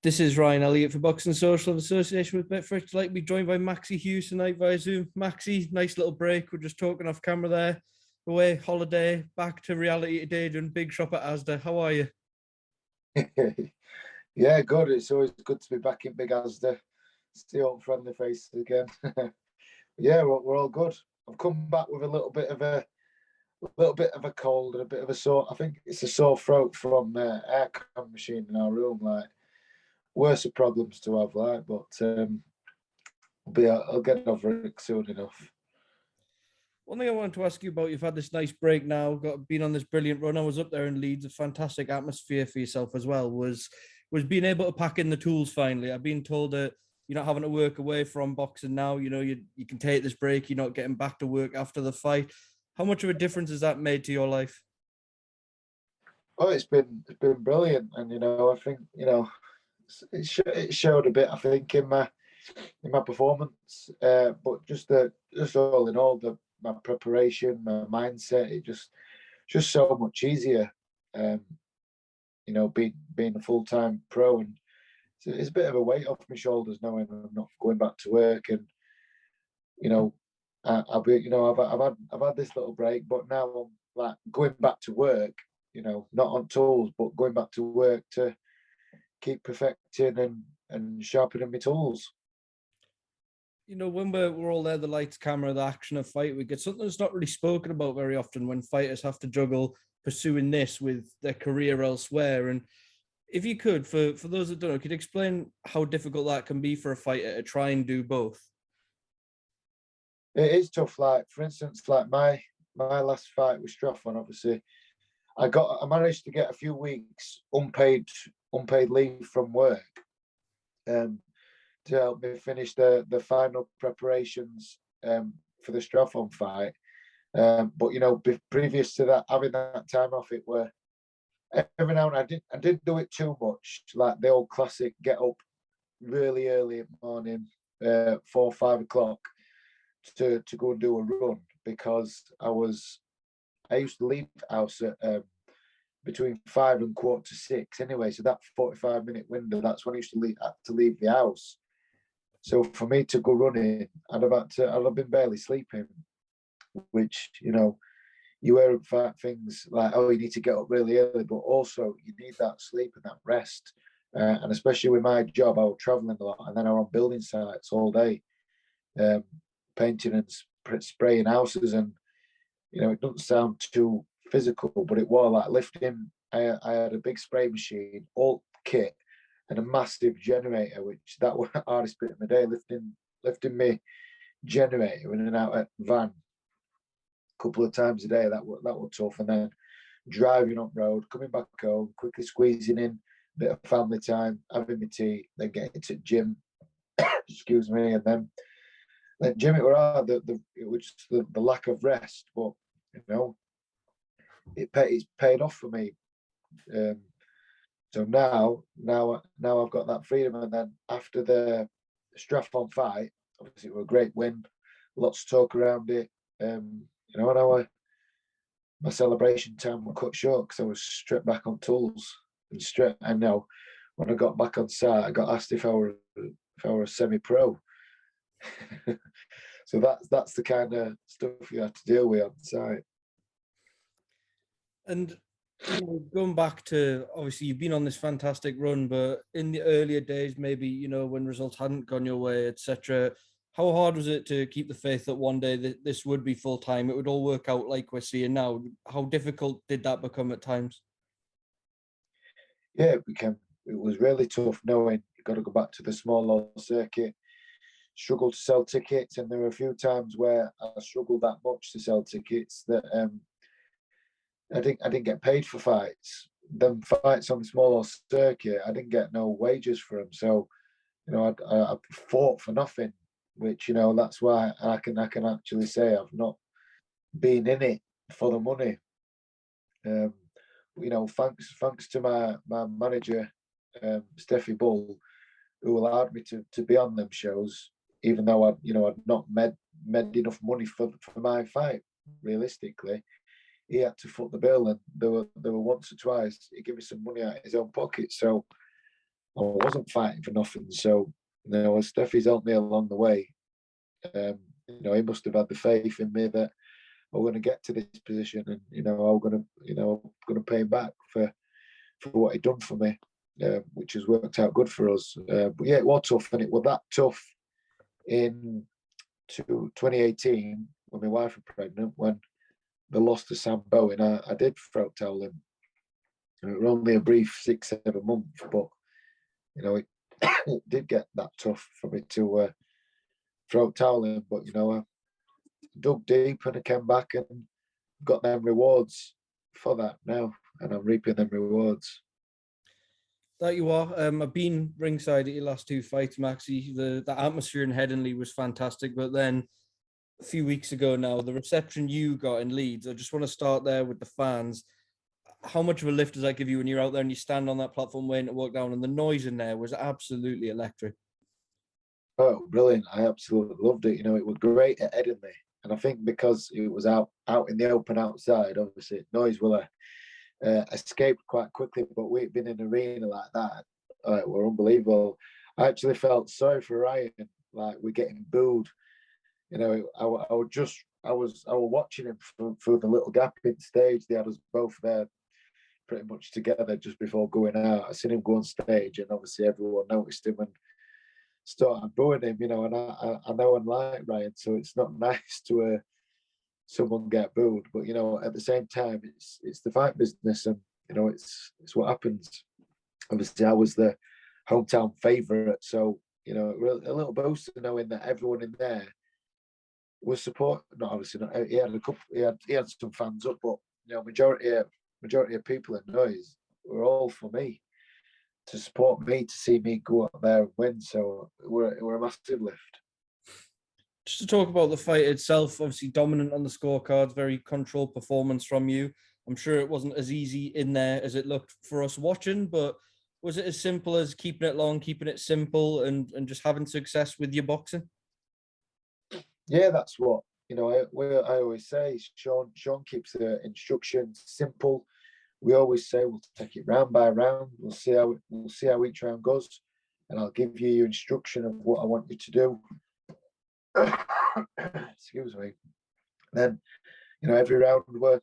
This is Ryan Elliott for Boxing Social in association with Betfred. I'd like to be joined by Maxi Hughes tonight via Zoom. Maxi, nice little break. We're just talking off camera there. Away, holiday, back to reality today, doing big shop at Asda. How are you? Yeah, good. It's always good to be back in Big Asda. See all friendly faces again. Yeah, we're all good. I've come back with a little bit of a cold and a bit of a sore. I think it's a sore throat from aircon machine in our room. Like worse of problems to have, like. But I'll get over it soon enough. One thing I wanted to ask you about, you've had this nice break now, been on this brilliant run. I was up there in Leeds, a fantastic atmosphere for yourself as well, was being able to pack in the tools finally. I've been told that you're not having to work away from boxing now. You can take this break, you're not getting back to work after the fight. How much of a difference has that made to your life? Oh, it's been brilliant, and I think it showed a bit. I think in my performance, but just all in all, my preparation, my mindset, it just so much easier. Um, being a full time pro, and it's a bit of a weight off my shoulders knowing I'm not going back to work, and you know, I'll be, I've had this little break, but now I'm like going back to work. Not on tools, but going back to work to keep perfecting and sharpening my tools. When we're all there, the lights, camera, the action of fight, we get something that's not really spoken about very often when fighters have to juggle pursuing this with their career elsewhere. And if you could, for those that don't know, could you explain how difficult that can be for a fighter to try and do both? It is tough. Like for instance, like my last fight with Straffon, obviously, I managed to get a few weeks unpaid leave from work, um, to help me finish the final preparations for the Straffon fight. But previous to that, having that time off, it were every now and I didn't do it too much. Like the old classic, get up really early in the morning, 4 or 5 o'clock, to go and do a run because I used to leave the house at between 5 and 5:45 anyway. So that 45-minute window, that's when I used to leave the house. So for me to go running, I'd have been barely sleeping, which you hear about things like, oh, you need to get up really early, but also you need that sleep and that rest. And especially with my job, I was traveling a lot, and then I was on building sites all day, um, painting and spraying houses, and it doesn't sound too physical, but it was like lifting. I had a big spray machine, all kit, and a massive generator, which that was the hardest bit of my day, lifting me generator in and out at van a couple of times a day. That was tough. And then driving up road, coming back home, quickly squeezing in a bit of family time, having my tea, then getting to gym. Excuse me, and then gym it were hard. It was the lack of rest, but it's paid off for me. So now I've got that freedom. And then after the Straffon fight, obviously it was a great win, lots of talk around it. And my celebration time was cut short because I was stripped back on tools and straight. I know when I got back on site, I got asked if I were a semi-pro. So that's the kind of stuff you have to deal with on site. And going back to, obviously you've been on this fantastic run, but in the earlier days, maybe when results hadn't gone your way, etc., how hard was it to keep the faith that one day this would be full time, it would all work out like we're seeing now? How difficult did that become at times? Yeah, it was really tough knowing you got to go back to the smaller circuit, struggle to sell tickets, and there were a few times where I struggled that much to sell tickets that I didn't get paid for fights. Them fights on the smaller circuit, I didn't get no wages for them. So I fought for nothing, which that's why I can actually say I've not been in it for the money. Thanks to my manager, Steffi Bull, who allowed me to be on them shows, even though I'd not made enough money for my fight. Realistically, he had to foot the bill, and there were once or twice he gave me some money out of his own pocket. So I wasn't fighting for nothing. So, Steffi's helped me along the way. He must have had the faith in me that I'm going to get to this position, and I'm going to pay him back for what he'd done for me, which has worked out good for us. But yeah, it was tough, and it was that tough in 2018 when my wife was pregnant, when the loss to Sam Bowen. I did throat towel him. And it was only a brief 6-7 months, but it, it did get that tough for me to throat towel him. But I dug deep and I came back and got them rewards for that now, and I'm reaping them rewards. That you are. I've been ringside at your last two fights, Maxi. The atmosphere in Headingley was fantastic, but then a few weeks ago now, the reception you got in Leeds, I just want to start there with the fans. How much of a lift does that give you when you're out there and you stand on that platform waiting to walk down, and the noise in there was absolutely electric? Oh, brilliant. I absolutely loved it. It was great at Headingley. And I think because it was out in the open outside, obviously noise will escape quite quickly. But we've been in an arena like that, were unbelievable. I actually felt sorry for Ryan, like we're getting booed. I was watching him through the little gap in stage. They had us both there pretty much together just before going out. I seen him go on stage, and obviously everyone noticed him and started booing him. And I know I'm like Ryan, so it's not nice to someone get booed. But at the same time, it's the fight business, and it's what happens. Obviously, I was the hometown favourite, so a little boost knowing that everyone in there was support. Not obviously not. He had a couple. He had some fans up, but majority of people in noise were all for me, to support me, to see me go up there and win. So it were a massive lift. Just to talk about the fight itself, obviously dominant on the scorecards, very controlled performance from you. I'm sure it wasn't as easy in there as it looked for us watching, but was it as simple as keeping it long, keeping it simple, and just having success with your boxing? Yeah, that's what I always say. Sean keeps the instructions simple. We always say we'll take it round by round. We'll see how each round goes, and I'll give you your instruction of what I want you to do. Excuse me. Then every round we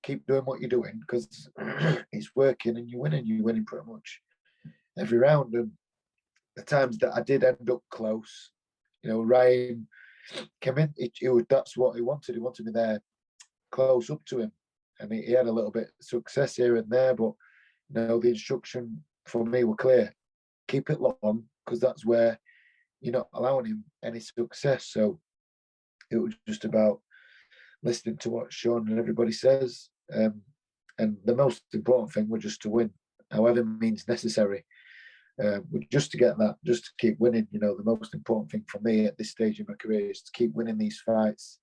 keep doing what you're doing, because it's working and you're winning pretty much every round. And the times that I did end up close, Ryan came in. That's what he wanted. He wanted me there close up to him, and he had a little bit of success here and there. But the instruction for me were clear: keep it long, because that's where you're not allowing him any success. So it was just about listening to what Sean and everybody says, and the most important thing was just to win, however means necessary. Just to get that, just to keep winning. The most important thing for me at this stage in my career is to keep winning these fights.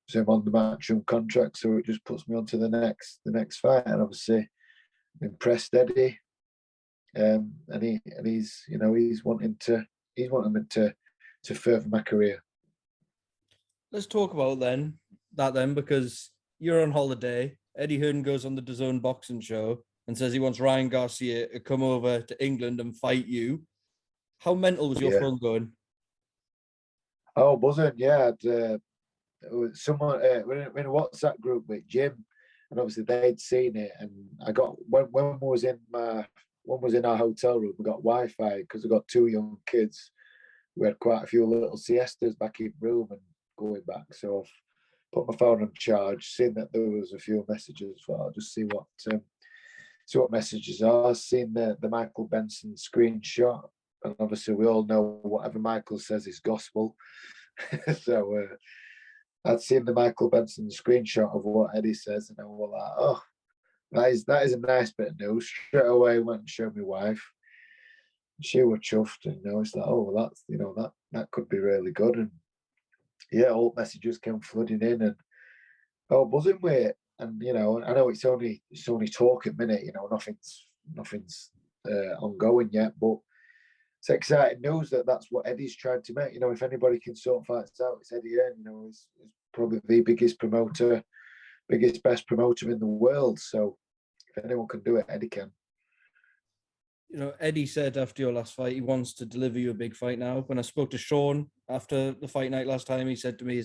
So I'm on the matchroom contract, so it just puts me on to the next fight. And obviously, impressed Eddie, and he's wanting to further my career. Let's talk about that because you're on holiday. Eddie Hearn goes on the DAZN boxing show and says he wants Ryan Garcia to come over to England and fight you. How mental was your phone going? Oh, buzzing, yeah. Someone we're in a WhatsApp group with Jim, and obviously they'd seen it. And I got when was in our hotel room, we got Wi-Fi because we got two young kids. We had quite a few little siestas back in room and going back. So I've put my phone on charge, seen that there was a few messages. Well, I'll just see what messages are. Seen the Michael Benson screenshot, and obviously we all know whatever Michael says is gospel. So I'd seen the Michael Benson screenshot of what Eddie says, and I was like, oh, that is a nice bit of news. Straight away went and showed my wife. She was chuffed, and it's like, oh, well, that's that could be really good. And yeah, all messages came flooding in, and buzzing with it. And I know it's only talk at minute. Nothing's ongoing yet, but it's exciting news that's what Eddie's trying to make. If anybody can sort fights out, it's Eddie Hearn. He's probably the best promoter in the world. So if anyone can do it, Eddie can. Eddie said after your last fight he wants to deliver you a big fight now. When I spoke to Sean after the fight night last time, he said to me,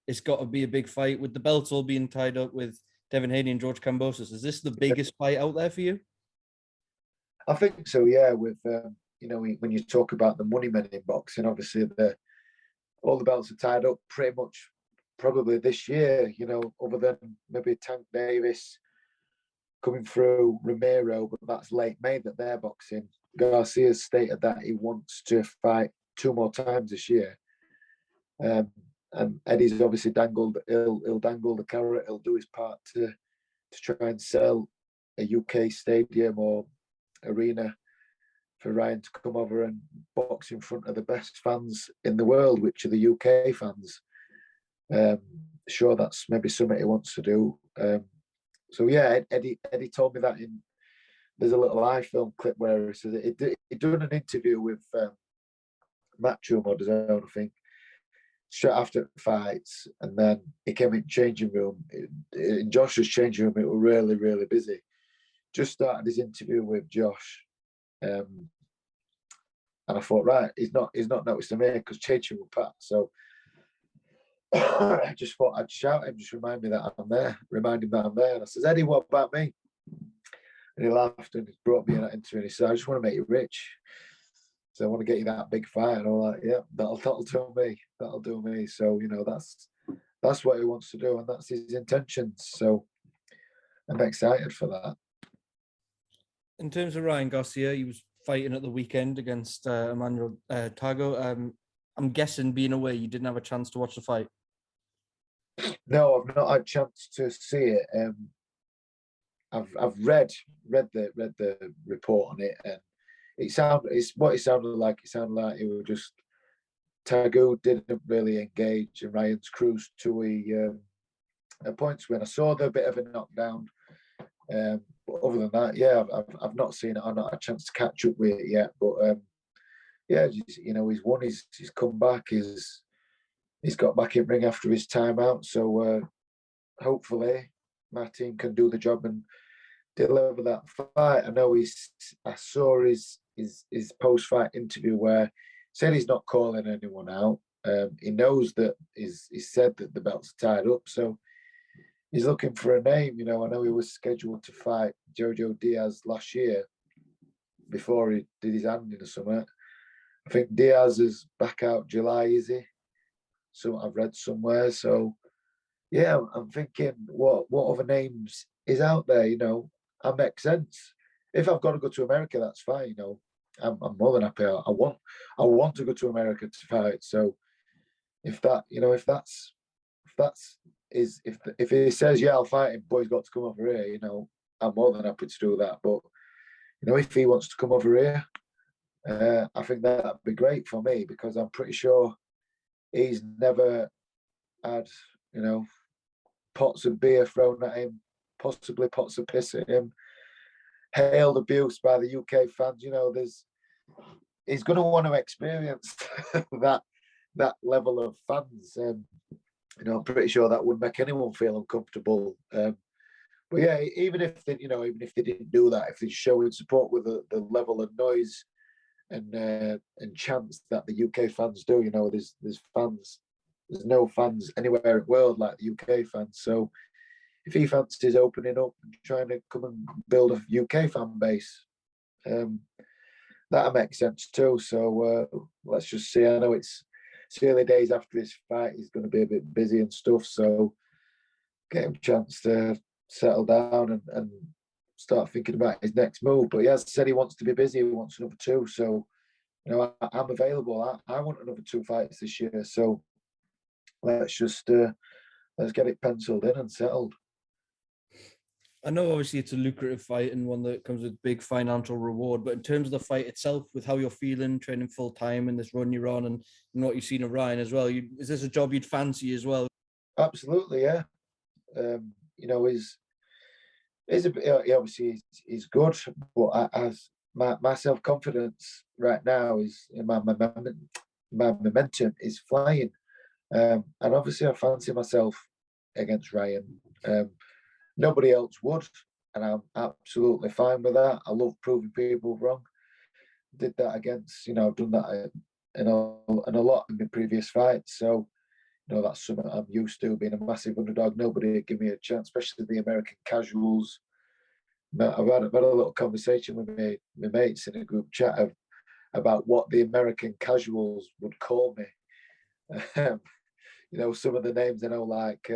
it's got to be a big fight with the belts all being tied up with Devin Haney and George Kambosos. Is this the biggest fight out there for you? I think so, yeah. With when you talk about the money men in boxing, obviously all the belts are tied up pretty much probably this year. Other than maybe Tank Davis coming through, Ramiro, but that's late May that they're boxing. Garcia stated that he wants to fight 2 more times this year. And Eddie's obviously he'll dangle the carrot, he'll do his part to try and sell a UK stadium or arena for Ryan to come over and box in front of the best fans in the world, which are the UK fans. Sure, that's maybe something he wants to do. So yeah, Eddie told me that there's a little iFilm clip where he says he done an interview with Matchroom or DAZN, I think, straight after the fights, and then he came in changing room. In Josh's changing room, it was really, really busy. Just started his interview with Josh, and I thought, right, he's not noticed me because changing room packed. So I just thought I'd shout him, just remind him that I'm there. And I says, Eddie, what about me? And he laughed and he brought me in that interview. And he said, I just want to make you rich. So I want to get you that big fight. And I'm like, yeah, that'll do me. That'll do me. So, that's what he wants to do, and that's his intentions. So I'm excited for that. In terms of Ryan Garcia, he was fighting at the weekend against Emmanuel Tago. I'm guessing, being away, you didn't have a chance to watch the fight. No, I've not had a chance to see it. I've read the report on it, and it sounded like. It sounded like it was just Tagu didn't really engage, and Ryan's cruised to a points win. I saw the bit of a knockdown. But other than that, yeah, I've not seen it. I've not had a chance to catch up with it yet. But yeah, he's won. He's come back. He's got back in ring after his time out. So hopefully my team can do the job and deliver that fight. I saw his post fight interview where he said he's not calling anyone out. He knows that he said that the belts are tied up. So he's looking for a name. I know he was scheduled to fight Jojo Diaz last year before he did his hand in the summer. I think Diaz is back out July, is he? So I've read somewhere. So yeah, I'm thinking what other names is out there, I make sense. If I've got to go to America, that's fine, I'm more than happy. I want to go to America to fight. So if he says, yeah, I'll fight him, but he's got to come over here, I'm more than happy to do that. But if he wants to come over here, I think that'd be great for me, because I'm pretty sure he's never had, pots of beer thrown at him, possibly pots of piss at him, hailed abuse by the UK fans. He's going to want to experience that level of fans. I'm pretty sure that would make anyone feel uncomfortable. But yeah, even if they didn't do that, if they're showing support with the level of noise and chants that the UK fans do, there's fans. There's no fans anywhere in the world like the UK fans. So if he fancies opening up and trying to come and build a UK fan base, that makes sense too. So let's just see. I know it's early days after this fight. He's going to be a bit busy and stuff. So get him a chance to settle down and start thinking about his next move. But he has said he wants to be busy. He wants another 2. So, I'm available. I want another 2 fights this year. So let's get it penciled in and settled. I know obviously it's a lucrative fight and one that comes with big financial reward, but in terms of the fight itself, with how you're feeling, training full time and this run you're on, and what you've seen of Ryan as well, is this a job you'd fancy as well? Absolutely, yeah. Obviously he's good, but as my self confidence right now is my momentum is flying. And obviously I fancy myself against Ryan. Nobody else would, and I'm absolutely fine with that. I love proving people wrong. did that against, I've done that in a lot in my previous fights. So, that's something I'm used to, being a massive underdog. Nobody give me a chance, especially the American casuals. I've had a little conversation with my mates in a group chat about what the American casuals would call me. Some of the names I know, like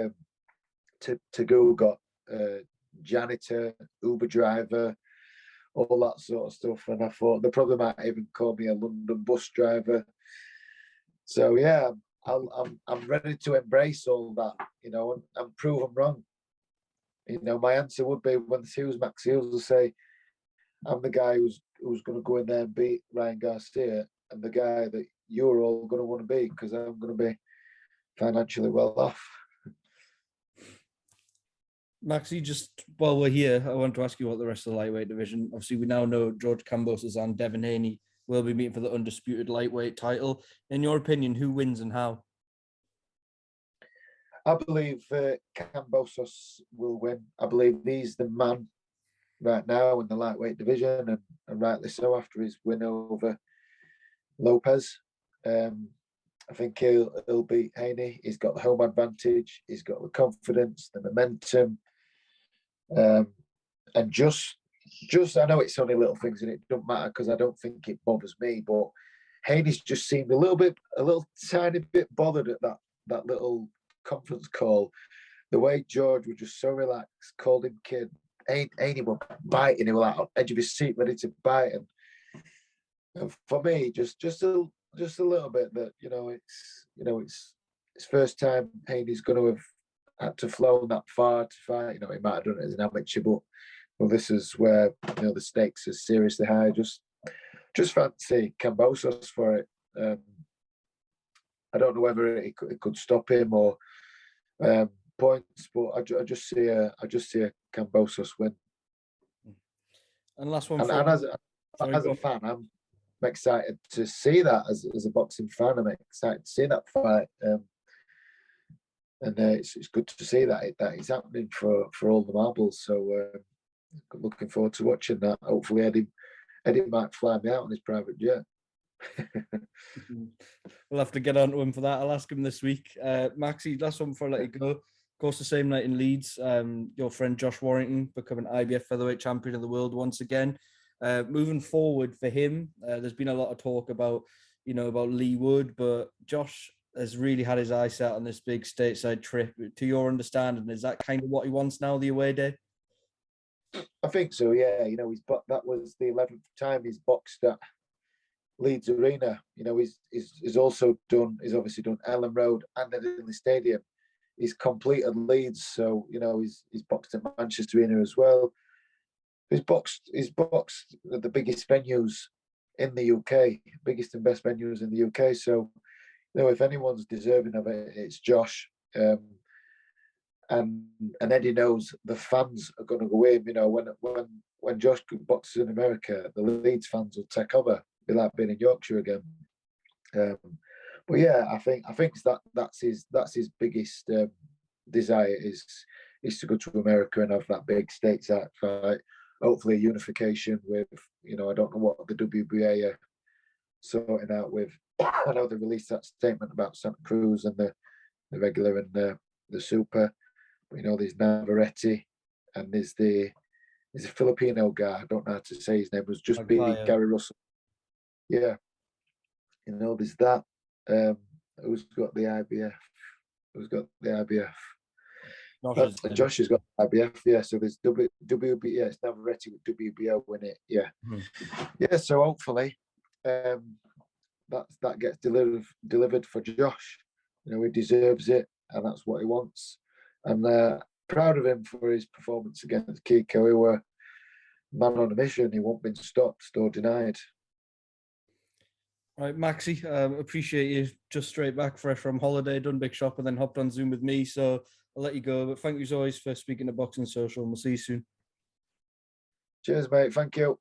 Tagoo got janitor, Uber driver, all that sort of stuff. And I thought they probably might even call me a London bus driver. So yeah, I'm ready to embrace all that, and prove them wrong. My answer would be when Maxi Hughes will say, I'm the guy who's going to go in there and beat Ryan Garcia, and the guy that you're all going to want to beat, because I'm going to be financially well off. Maxi, just while we're here, I want to ask you about the rest of the lightweight division. Obviously, we now know George Kambosos and Devin Haney will be meeting for the undisputed lightweight title. In your opinion, who wins and how? I believe Kambosos will win. I believe he's the man right now in the lightweight division, and rightly so after his win over Lopez. I think he'll beat Haney. He's got the home advantage. He's got the confidence, the momentum, and just I know it's only little things and it don't matter because I don't think it bothers me. But Haney's just seemed a little tiny bit bothered at that little conference call. The way George was just so relaxed, called him kid. Haney was biting. He was like on the edge of his seat, ready to bite him. And for me, just a little bit that it's his first time Haney's going to have had to flown that far to fight. He might have done it as an amateur, but this is where the stakes are seriously high. Just fancy Kambosos for it. I don't know whether it could stop him or points, but I just see a Kambosos win. And last one, and as a fan, I'm excited to see that as a boxing fan. I'm excited to see that fight, and it's good to see that it's happening for all the marbles. So looking forward to watching that. Hopefully, Eddie might fly me out on his private jet. We'll have to get on to him for that. I'll ask him this week. Maxi, last one before I let you go. Of course, the same night in Leeds, your friend Josh Warrington becoming IBF featherweight champion of the world once again. Moving forward for him, there's been a lot of talk about Lee Wood, but Josh has really had his eyes set on this big stateside trip. To your understanding, is that kind of what he wants now, the away day? I think so, yeah. That was the 11th time he's boxed at Leeds Arena. He's also done. He's obviously done Ellen Road and then in the stadium. He's completed Leeds, so he's boxed at Manchester Arena as well. He's boxed at the biggest venues in the UK, biggest and best venues in the UK. So, if anyone's deserving of it, it's Josh. And Eddie knows the fans are going to go in. When Josh boxes in America, the Leeds fans will take over. Be like being in Yorkshire again. But yeah, I think that's his biggest desire is to go to America and have that big stateside fight. Hopefully, unification with I don't know what the WBA are sorting out with. I know they released that statement about Santa Cruz and the regular and the super. But there's Navarrete and there's a Filipino guy. I don't know how to say his name. It was just beating Gary Russell. Yeah, there's that. Who's got the IBF? Josh has got IBF. Yeah, so there's WBA. Yeah, it's Navarrete with WBO in it. Yeah, yeah. So hopefully, that gets delivered for Josh. He deserves it, and that's what he wants. I'm proud of him for his performance against Kiko. He were man on a mission. He won't been stopped or denied. Right, Maxi, appreciate you just straight back fresh from holiday, done big shop, and then hopped on Zoom with me. So I'll let you go. But thank you as always for speaking to Boxing Social, and we'll see you soon. Cheers, mate. Thank you.